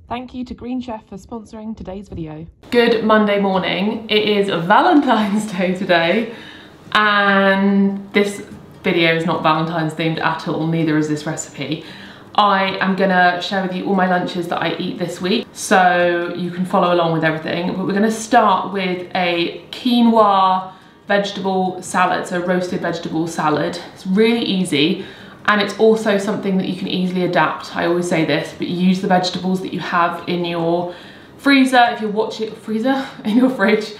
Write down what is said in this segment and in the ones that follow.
Thank you to Green Chef for sponsoring today's video. Good Monday morning. It is Valentine's Day today, and this video is not Valentine's themed at all, neither is this recipe. I am gonna share with you all my lunches that I eat this week, so you can follow along with everything. But we're gonna start with a quinoa vegetable salad, so roasted vegetable salad. It's really easy, and it's also something that you can easily adapt. I always say this, but you use the vegetables that you have in your freezer, if you're watching, in your fridge.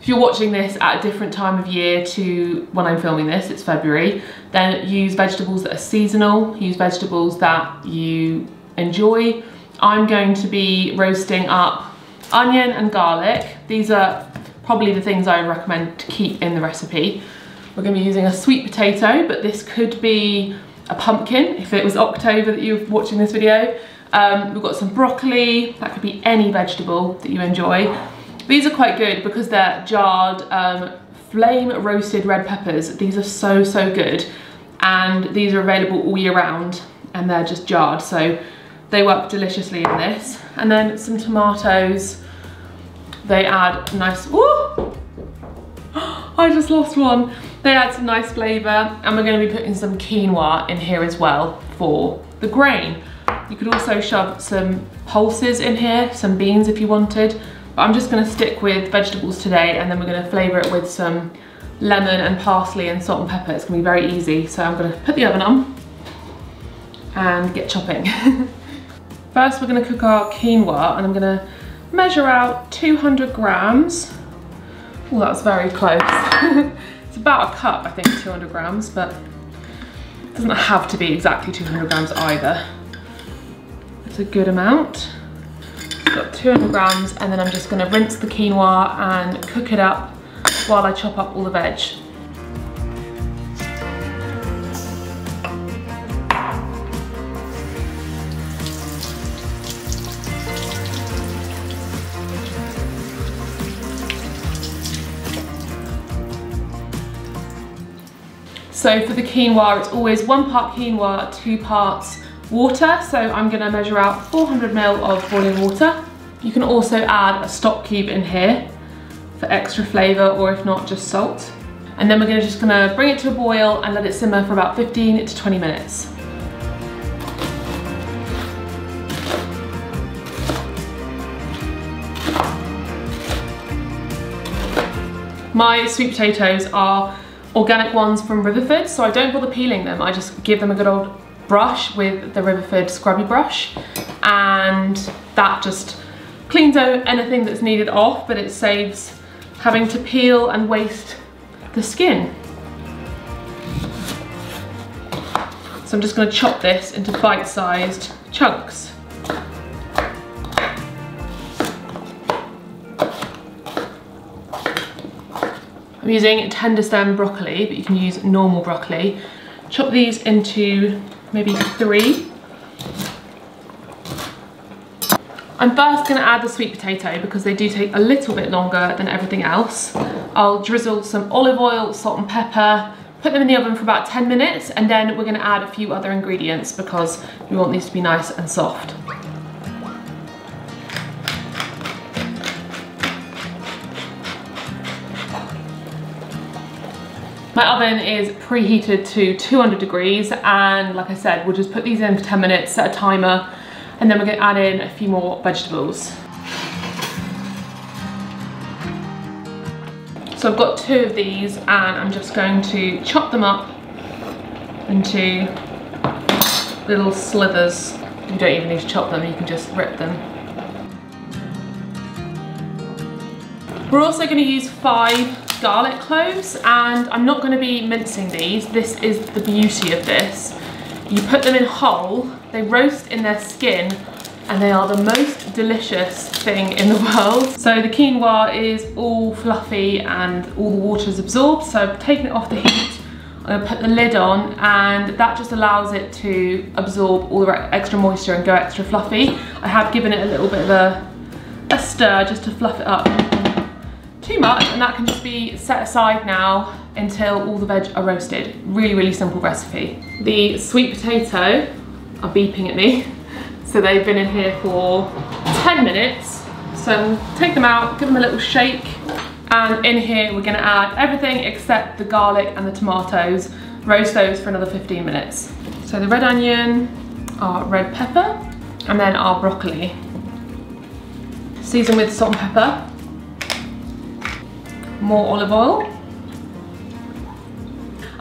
If you're watching this at a different time of year to when I'm filming this, it's February, then use vegetables that are seasonal, use vegetables that you enjoy. I'm going to be roasting up onion and garlic. These are probably the things I would recommend to keep in the recipe. We're gonna be using a sweet potato, but this could be a pumpkin if it was October that you're watching this video. We've got some broccoli, that could be any vegetable that you enjoy. These are quite good because they're jarred flame roasted red peppers. These are so good, and these are available all year round, and they're just jarred, so they work deliciously in this. And then some tomatoes, they add nice, ooh! I just lost one. They add some nice flavour, and we're going to be putting some quinoa in here as well for the grain. You could also shove some pulses in here, some beans if you wanted, but I'm just going to stick with vegetables today, and then we're going to flavour it with some lemon and parsley and salt and pepper. It's going to be very easy, so I'm going to put the oven on and get chopping. First we're going to cook our quinoa, and I'm going to measure out 200 grams. Oh, that was very close. It's about a cup, I think, 200 grams, but it doesn't have to be exactly 200 grams either. It's a good amount. Got 200 grams, and then I'm just going to rinse the quinoa and cook it up while I chop up all the veg. So for the quinoa, it's always 1 part quinoa, 2 parts water. So I'm gonna measure out 400 ml of boiling water. You can also add a stock cube in here for extra flavour, or if not, just salt. And then we're just gonna bring it to a boil and let it simmer for about 15 to 20 minutes. My sweet potatoes are organic ones from Riverford, so I don't bother peeling them. I just give them a good old brush with the Riverford scrubby brush, and that just cleans out anything that's needed off, but it saves having to peel and waste the skin. So I'm just going to chop this into bite-sized chunks. I'm using tender stem broccoli, but you can use normal broccoli. Chop these into maybe 3. I'm first going to add the sweet potato because they do take a little bit longer than everything else. I'll drizzle some olive oil, salt and pepper, put them in the oven for about 10 minutes, and then we're going to add a few other ingredients because we want these to be nice and soft. My oven is preheated to 200 degrees, and like I said, we'll just put these in for 10 minutes, set a timer, and then we're going to add in a few more vegetables. So I've got 2 of these, and I'm just going to chop them up into little slivers. You don't even need to chop them, you can just rip them. We're also going to use 5 garlic cloves, and I'm not going to be mincing these. This is the beauty of this. You put them in whole, they roast in their skin, and they are the most delicious thing in the world. So the quinoa is all fluffy and all the water is absorbed, so I've taken it off the heat. I'm going to put the lid on, and that just allows it to absorb all the extra moisture and go extra fluffy. I have given it a little bit of a stir just to fluff it up. Too much, and that can just be set aside now until all the veg are roasted. Really simple recipe. The sweet potato are beeping at me, so they've been in here for 10 minutes. So take them out, give them a little shake, and in here we're gonna add everything except the garlic and the tomatoes. Roast those for another 15 minutes. So the red onion, our red pepper, and then our broccoli. Season with salt and pepper. More olive oil.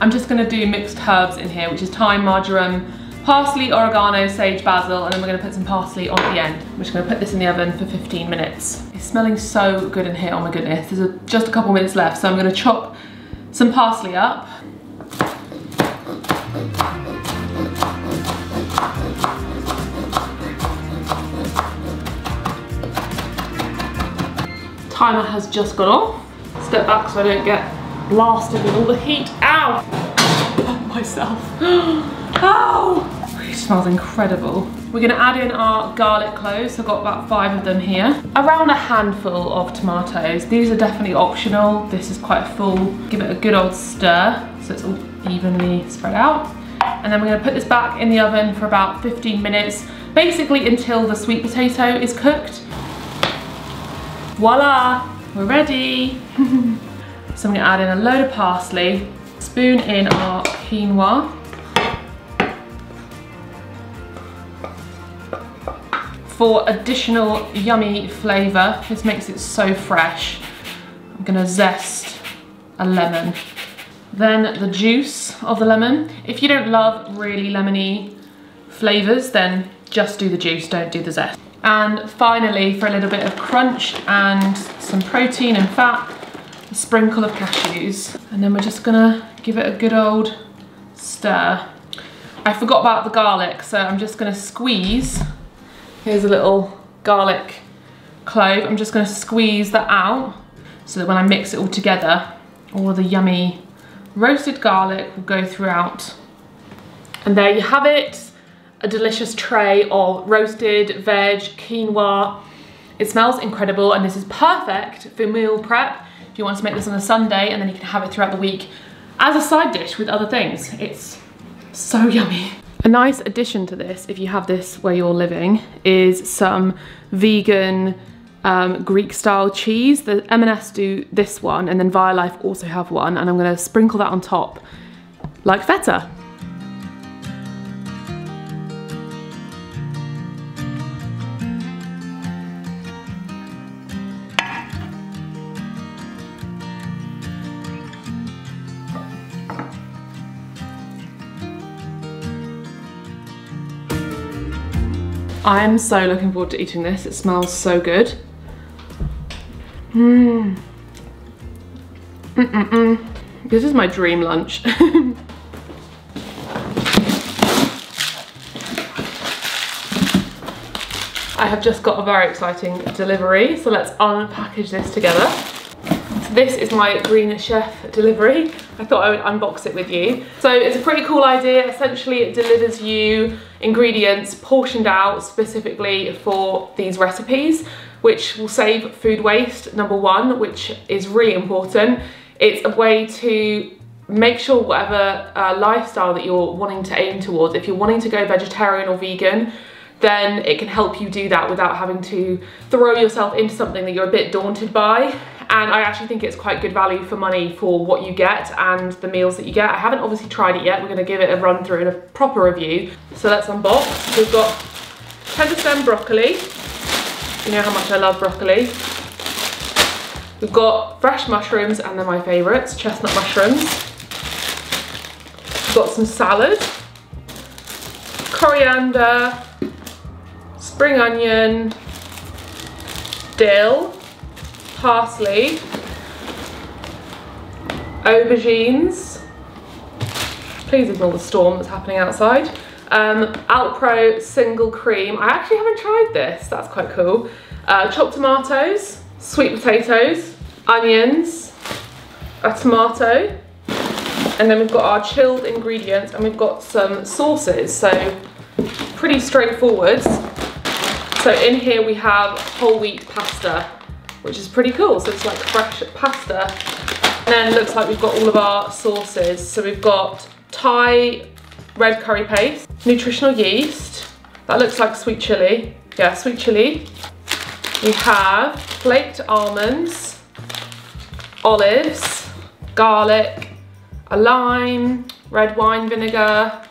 I'm just gonna do mixed herbs in here, which is thyme, marjoram, parsley, oregano, sage, basil, and then we're gonna put some parsley on at the end. We're just gonna put this in the oven for 15 minutes. It's smelling so good in here, oh my goodness. There's just a couple minutes left, so I'm gonna chop some parsley up. Timer has just gone off. Step back so I don't get blasted with all the heat. Ow! Myself. Ow! It smells incredible. We're gonna add in our garlic cloves. I've got about 5 of them here. Around a handful of tomatoes. These are definitely optional. This is quite full. Give it a good old stir so it's all evenly spread out. And then we're gonna put this back in the oven for about 15 minutes, basically until the sweet potato is cooked. Voila, we're ready. So I'm gonna add in a load of parsley, spoon in our quinoa. For additional yummy flavour, this makes it so fresh, I'm gonna zest a lemon. Then the juice of the lemon. If you don't love really lemony flavours, then just do the juice, don't do the zest. And finally, for a little bit of crunch and some protein and fat, a sprinkle of cashews. And then we're just gonna give it a good old stir. I forgot about the garlic, so I'm just gonna squeeze. Here's a little garlic clove. I'm just gonna squeeze that out so that when I mix it all together, all the yummy roasted garlic will go throughout. And there you have it. A delicious tray of roasted veg quinoa. It smells incredible, and this is perfect for meal prep if you want to make this on a Sunday, and then you can have it throughout the week as a side dish with other things. It's so yummy. A nice addition to this, if you have this where you're living, is some vegan Greek style cheese. The M&S do this one, and then Violife also have one, and I'm gonna sprinkle that on top like feta. I'm so looking forward to eating this. It smells so good. This is my dream lunch. I have just got a very exciting delivery, so let's unpackage this together. This is my Green Chef delivery. I thought I would unbox it with you. So it's a pretty cool idea. Essentially, it delivers you ingredients portioned out specifically for these recipes, which will save food waste, number one, which is really important. It's a way to make sure whatever lifestyle that you're wanting to aim towards, if you're wanting to go vegetarian or vegan, then it can help you do that without having to throw yourself into something that you're a bit daunted by. And I actually think it's quite good value for money for what you get and the meals that you get. I haven't obviously tried it yet. We're gonna give it a run through and a proper review. So let's unbox. We've got tender stem broccoli. You know how much I love broccoli. We've got fresh mushrooms, and they're my favourites, chestnut mushrooms. We've got some salad, coriander, spring onion, dill, parsley, aubergines. Please ignore the storm that's happening outside. Alpro single cream. I actually haven't tried this. That's quite cool. Chopped tomatoes, sweet potatoes, onions, a tomato, and then we've got our chilled ingredients, and we've got some sauces. So pretty straightforward. So in here we have whole wheat pasta, which is pretty cool. So it's like fresh pasta. And then it looks like we've got all of our sauces. So we've got Thai red curry paste, nutritional yeast. That looks like sweet chili. Yeah, sweet chili. We have flaked almonds, olives, garlic, a lime, red wine vinegar,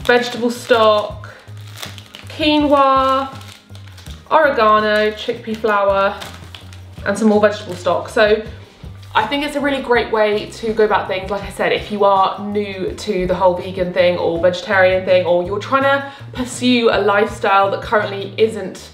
vegetable stock, quinoa, oregano, chickpea flour, and some more vegetable stock. So I think it's a really great way to go about things. Like I said, if you are new to the whole vegan thing or vegetarian thing, or you're trying to pursue a lifestyle that currently isn't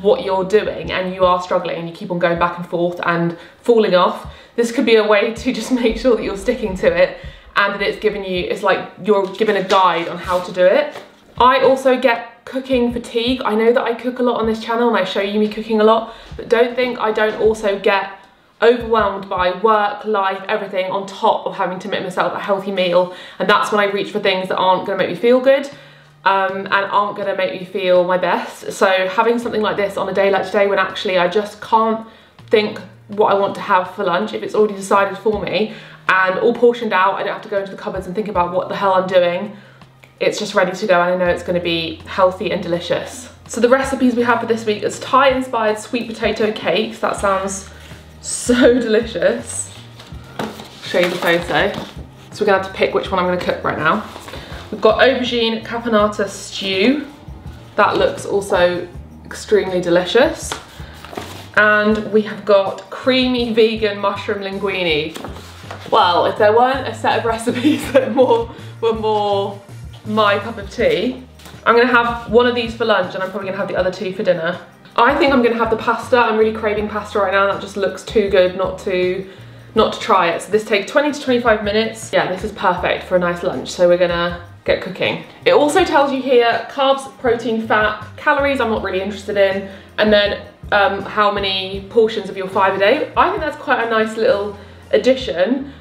what you're doing and you are struggling and you keep on going back and forth and falling off, this could be a way to just make sure that you're sticking to it and that it's like you're given a guide on how to do it. I also get cooking fatigue. I know that I cook a lot on this channel and I show you me cooking a lot, but don't think I don't also get overwhelmed by work, life, everything on top of having to make myself a healthy meal. And that's when I reach for things that aren't gonna make me feel good and aren't gonna make me feel my best. So having something like this on a day like today, when actually I just can't think what I want to have for lunch, if it's already decided for me and all portioned out, I don't have to go into the cupboards and think about what the hell I'm doing. It's just ready to go and I know it's gonna be healthy and delicious. So the recipes we have for this week is Thai-inspired sweet potato cakes. That sounds so delicious. I'll show you the photo. So we're gonna have to pick which one I'm gonna cook right now. We've got aubergine caponata stew. That looks also extremely delicious. And we have got creamy vegan mushroom linguine. Well, if there weren't a set of recipes that were more my cup of tea, I'm gonna have one of these for lunch and I'm probably gonna have the other two for dinner. I think I'm gonna have the pasta. I'm really craving pasta right now. That just looks too good not to try it. So this takes 20 to 25 minutes. Yeah, this is perfect for a nice lunch. So we're gonna get cooking. It also tells you here carbs, protein, fat, calories I'm not really interested in, and then how many portions of your fibre a day. I think that's quite a nice little addition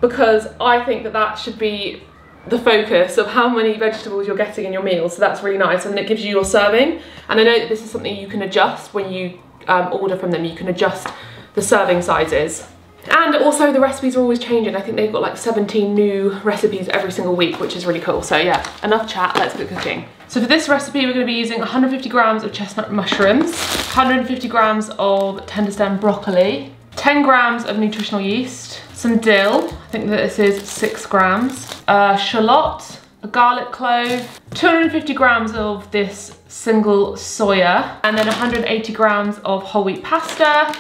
because I think that that should be the focus of how many vegetables you're getting in your meal. So that's really nice, and it gives you your serving. And I know that this is something you can adjust when you order from them. You can adjust the serving sizes. And also the recipes are always changing. I think they've got like 17 new recipes every single week, which is really cool. So yeah, enough chat, let's get cooking. So for this recipe, we're gonna be using 150 grams of chestnut mushrooms, 150 grams of tender stem broccoli, 10 grams of nutritional yeast, some dill, I think that this is 6 grams, shallot, a garlic clove, 250 grams of this single soya, and then 180 grams of whole wheat pasta,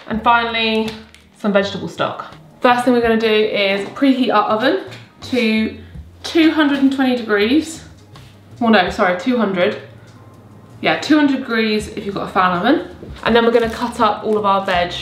and finally, some vegetable stock. First thing we're gonna do is preheat our oven to 220 degrees. Well, no, sorry, 200. Yeah, 200 degrees if you've got a fan oven. And then we're gonna cut up all of our veg.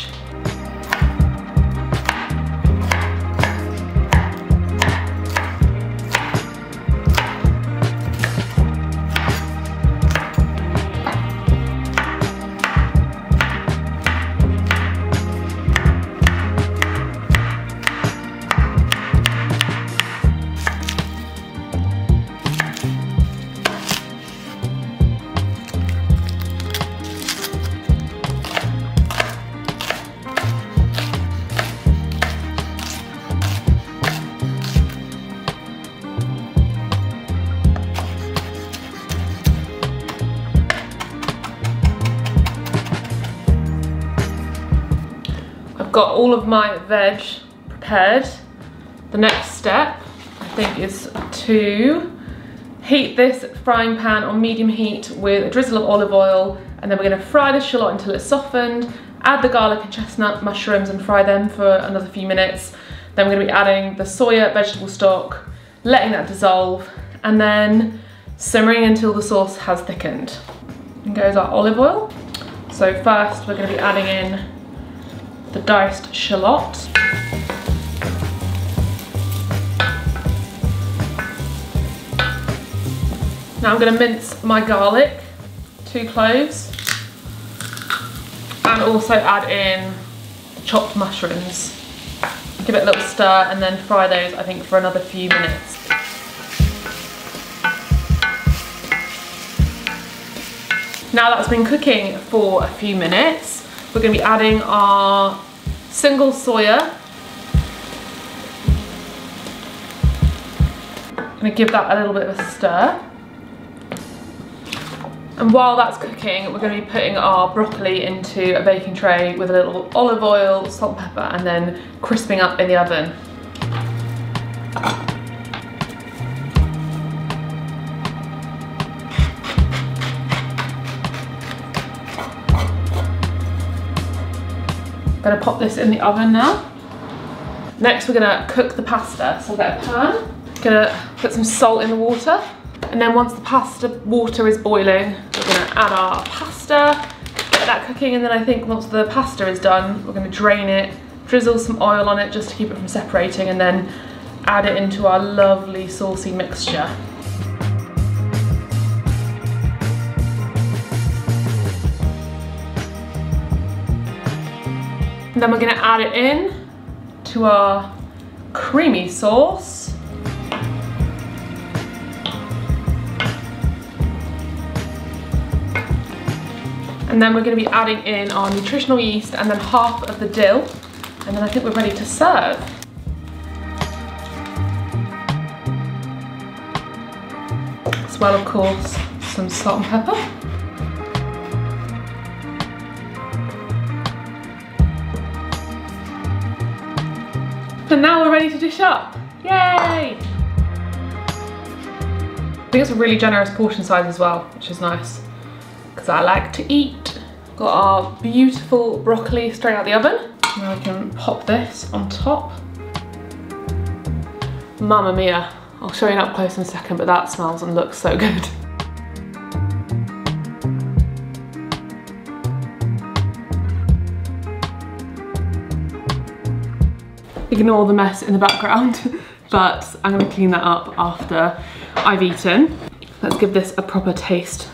Got all of my veg prepared. The next step, I think, is to heat this frying pan on medium heat with a drizzle of olive oil, and then we're going to fry the shallot until it's softened, add the garlic and chestnut mushrooms and fry them for another few minutes. Then we're going to be adding the soya vegetable stock, letting that dissolve, and then simmering until the sauce has thickened. In goes our olive oil. So first we're going to be adding in the diced shallot. Now I'm going to mince my garlic, 2 cloves, and also add in the chopped mushrooms. Give it a little stir and then fry those, I think, for another few minutes. Now that's been cooking for a few minutes, we're going to be adding our single soya. I'm going to give that a little bit of a stir. And while that's cooking, we're going to be putting our broccoli into a baking tray with a little olive oil, salt and pepper, and then crisping up in the oven. I'm going to pop this in the oven now. Next we're going to cook the pasta. So I'll get a pan, going to put some salt in the water, and then once the pasta water is boiling, we're going to add our pasta, get that cooking, and then I think once the pasta is done, we're going to drain it, drizzle some oil on it just to keep it from separating, and then add it into our lovely saucy mixture. And then we're going to add it in to our creamy sauce. And then we're going to be adding in our nutritional yeast and then half of the dill. And then I think we're ready to serve. As well, of course, some salt and pepper. And now we're ready to dish up. Yay! I think it's a really generous portion size as well, which is nice, because I like to eat. Got our beautiful broccoli straight out the oven. Now we can pop this on top. Mamma mia. I'll show you up close in a second, but that smells and looks so good. Ignore the mess in the background, but I'm going to clean that up after I've eaten. Let's give this a proper taste.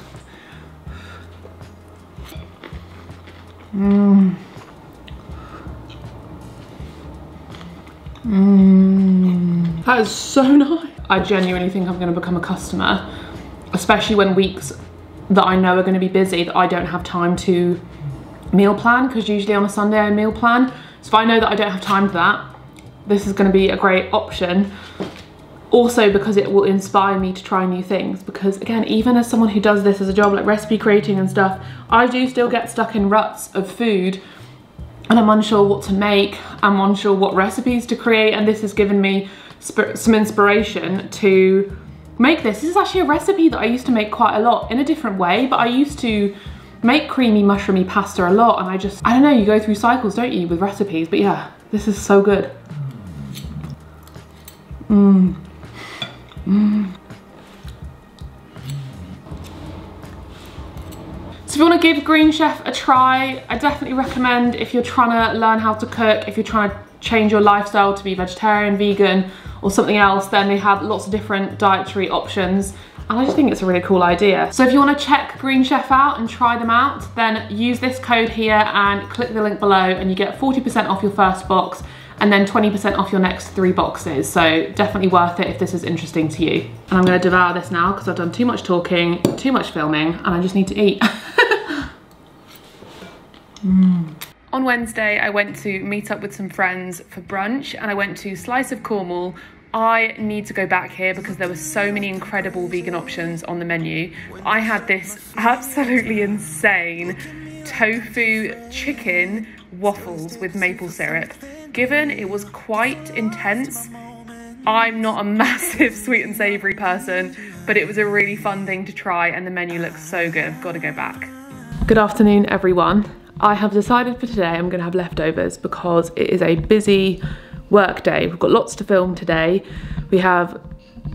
That is so nice. I genuinely think I'm going to become a customer, especially when weeks that I know are going to be busy, that I don't have time to meal plan, because usually on a Sunday I meal plan. So if I know that I don't have time for that, this is going to be a great option. Also because it will inspire me to try new things, because again, even as someone who does this as a job, like recipe creating and stuff, I do still get stuck in ruts of food and I'm unsure what to make, I'm unsure what recipes to create, and this has given me some inspiration to make this. This is actually a recipe that I used to make quite a lot in a different way, but I used to make creamy mushroomy pasta a lot, and I don't know, you go through cycles, don't you, with recipes, but yeah, this is so good. So if you want to give Green Chef a try, I definitely recommend, if you're trying to learn how to cook, if you're trying to change your lifestyle to be vegetarian, vegan, or something else, then they have lots of different dietary options. And I just think it's a really cool idea. So if you want to check Green Chef out and try them out, then use this code here and click the link below and you get 40% off your first box and then 20% off your next 3 boxes. So definitely worth it if this is interesting to you. And I'm going to devour this now because I've done too much talking, too much filming, and I just need to eat. On Wednesday, I went to meet up with some friends for brunch and I went to Slice of Cornwall. I need to go back here because there were so many incredible vegan options on the menu. I had this absolutely insane tofu chicken waffles with maple syrup. Given it was quite intense, I'm not a massive sweet and savoury person, but it was a really fun thing to try and the menu looks so good. I've got to go back. Good afternoon, everyone. I have decided for today I'm going to have leftovers because it is a busy work day. We've got lots to film today. We have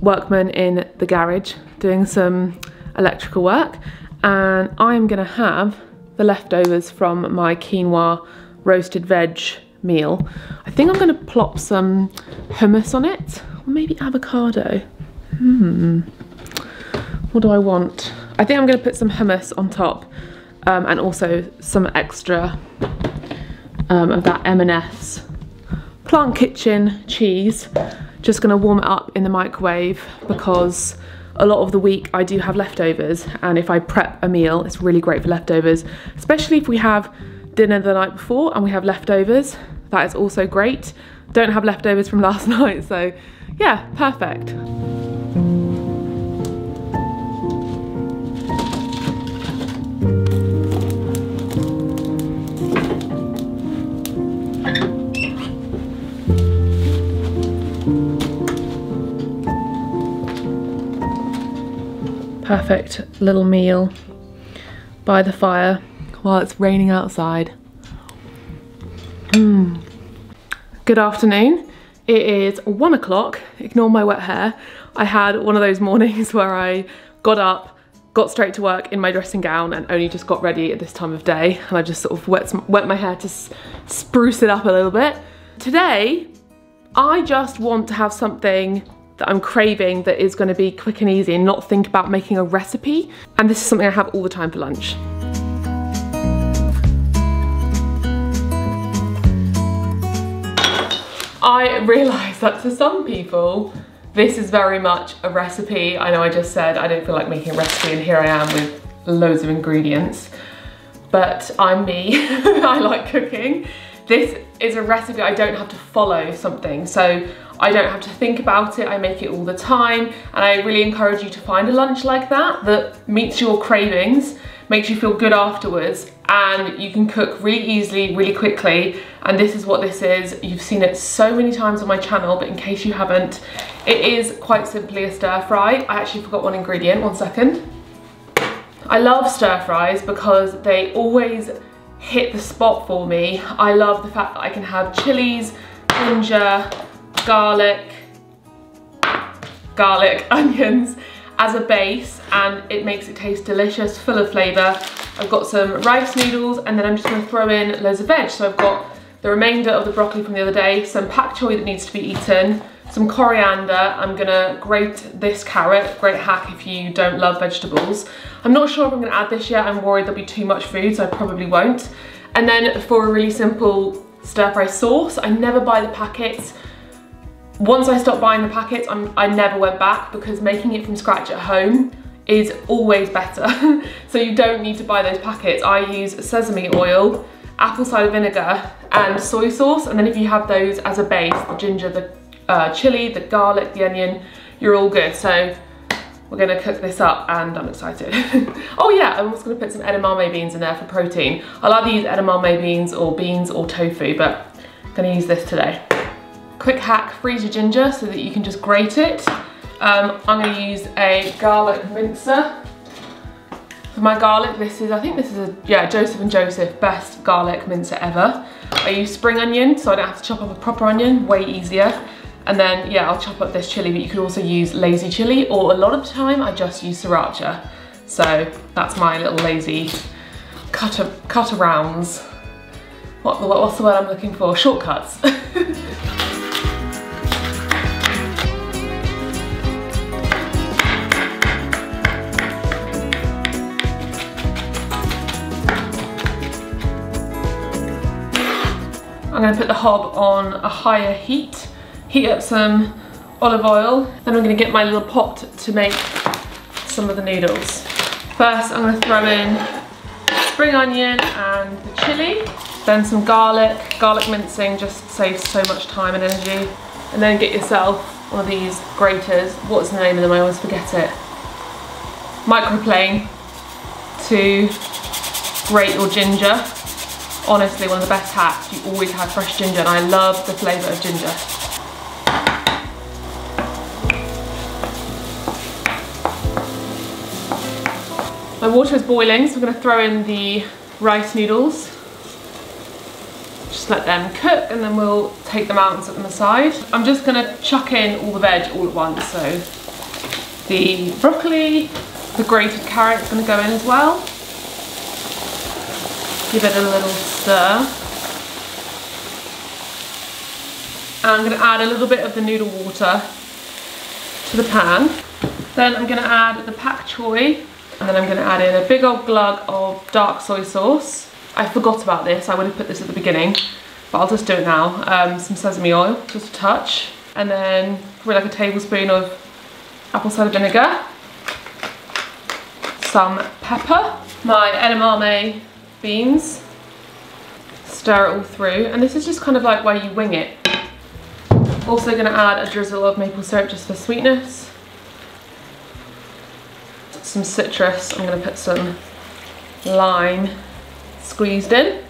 workmen in the garage doing some electrical work, and I'm going to have the leftovers from my quinoa roasted veg meal. I think I'm going to plop some hummus on it, or maybe avocado. What do I want? I think I'm going to put some hummus on top, and also some extra of that M&S Plant Kitchen cheese. Just going to warm it up in the microwave because a lot of the week I do have leftovers, and if I prep a meal, it's really great for leftovers, especially if we have dinner the night before and we have leftovers. That is also great. Don't have leftovers from last night, so yeah, perfect. perfect little meal by the fire while it's raining outside. Good afternoon. It is 1 o'clock. Ignore my wet hair. I had one of those mornings where I got up, got straight to work in my dressing gown and only just got ready at this time of day, and I just sort of wet my hair to spruce it up a little bit. Today, I just want to have something that I'm craving that is going to be quick and easy and not think about making a recipe, and this is something I have all the time for lunch. I realise that to some people, this is very much a recipe. I know I just said I don't feel like making a recipe, and here I am with loads of ingredients, but I'm me. I like cooking. This is a recipe. I don't have to follow something, so I don't have to think about it. I make it all the time, and I really encourage you to find a lunch like that that meets your cravings, makes you feel good afterwards, and you can cook really easily, really quickly. And this is what this is. You've seen it so many times on my channel, but in case you haven't, it is quite simply a stir fry. I actually forgot one ingredient, 1 second. I love stir fries because they always hit the spot for me. I love the fact that I can have chilies, ginger, garlic, onions as a base, and it makes it taste delicious, full of flavour. I've got some rice noodles, and then I'm just going to throw in loads of veg. So I've got the remainder of the broccoli from the other day, some pak choy that needs to be eaten, some coriander. I'm going to grate this carrot, great hack if you don't love vegetables. I'm not sure if I'm going to add this yet. I'm worried there'll be too much food, so I probably won't. And then for a really simple stir fry sauce, I never buy the packets. Once I stopped buying the packets, I never went back, because making it from scratch at home is always better. So you don't need to buy those packets. I use sesame oil, apple cider vinegar and soy sauce, and then if you have those as a base, the ginger, the chili, the garlic, the onion, you're all good. So we're gonna cook this up, and I'm excited. Oh yeah, I'm also gonna put some edamame beans in there for protein. I'll either use edamame beans or tofu, but I'm gonna use this today. Quick hack, freeze your ginger so that you can just grate it. I'm gonna use a garlic mincer. For my garlic, I think this is Joseph & Joseph, best garlic mincer ever. I use spring onion, so I don't have to chop up a proper onion, way easier. And then, yeah, I'll chop up this chili, but you could also use lazy chili, or a lot of the time I just use sriracha. So that's my little lazy cut arounds. What's the word I'm looking for? Shortcuts. I'm going to put the hob on a higher heat, heat up some olive oil, then I'm going to get my little pot to make some of the noodles. First I'm going to throw in spring onion and the chili, then some garlic. Garlic mincing just saves so much time and energy. And then get yourself one of these graters. What's the name of them? I always forget it. Microplane to grate your ginger. Honestly, one of the best hacks. You always have fresh ginger, and I love the flavour of ginger. My water is boiling, so I'm going to throw in the rice noodles. Just let them cook, and then we'll take them out and set them aside. I'm just going to chuck in all the veg all at once. So the broccoli, the grated carrot is going to go in as well. Give it a little stir. And I'm going to add a little bit of the noodle water to the pan. Then I'm going to add the pak choy, and then I'm going to add in a big old glug of dark soy sauce. I forgot about this. I would have put this at the beginning, but I'll just do it now. Some sesame oil, just a touch. And then probably like a tablespoon of apple cider vinegar. Some pepper. My edamame beans, stir it all through, and this is just kind of like where you wing it. Also going to add a drizzle of maple syrup just for sweetness, some citrus. I'm going to put some lime squeezed in.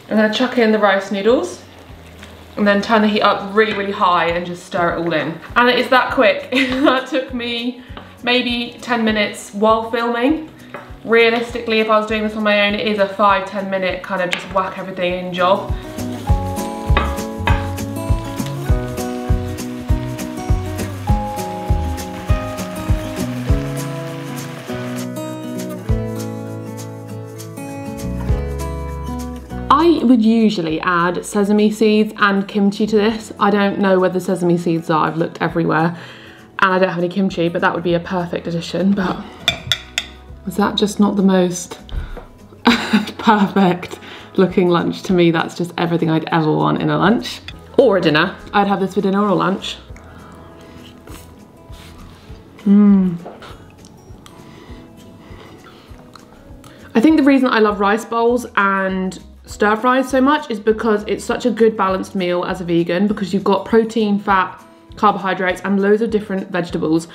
I'm going to chuck in the rice noodles. and then turn the heat up really, really high and just stir it all in. And it's that quick. That took me maybe 10 minutes while filming. Realistically, if I was doing this on my own, it is a 5-10 minute kind of just whack everything in job. I would usually add sesame seeds and kimchi to this. I don't know where the sesame seeds are, I've looked everywhere, and I don't have any kimchi, but that would be a perfect addition. But was that just not the most perfect looking lunch? To me, that's just everything I'd ever want in a lunch. Or a dinner. I'd have this for dinner or lunch. I think the reason I love rice bowls and stir fries so much is because it's such a good balanced meal as a vegan, because you've got protein, fat, carbohydrates, and loads of different vegetables.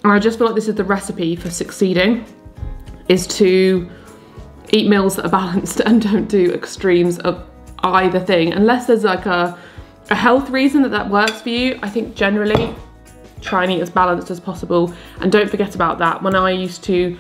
And I just feel like this is the recipe for succeeding, is to eat meals that are balanced and don't do extremes of either thing. Unless there's like a health reason that works for you, I think generally try and eat as balanced as possible. And don't forget about that. When I used to,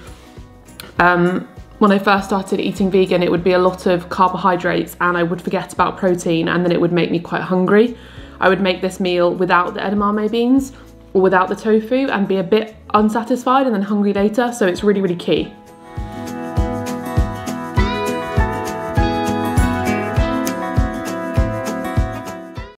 when I first started eating vegan, it would be a lot of carbohydrates and I would forget about protein, and then it would make me quite hungry. I would make this meal without the edamame beans or without the tofu and be a bit unsatisfied and then hungry later. So it's really, really key.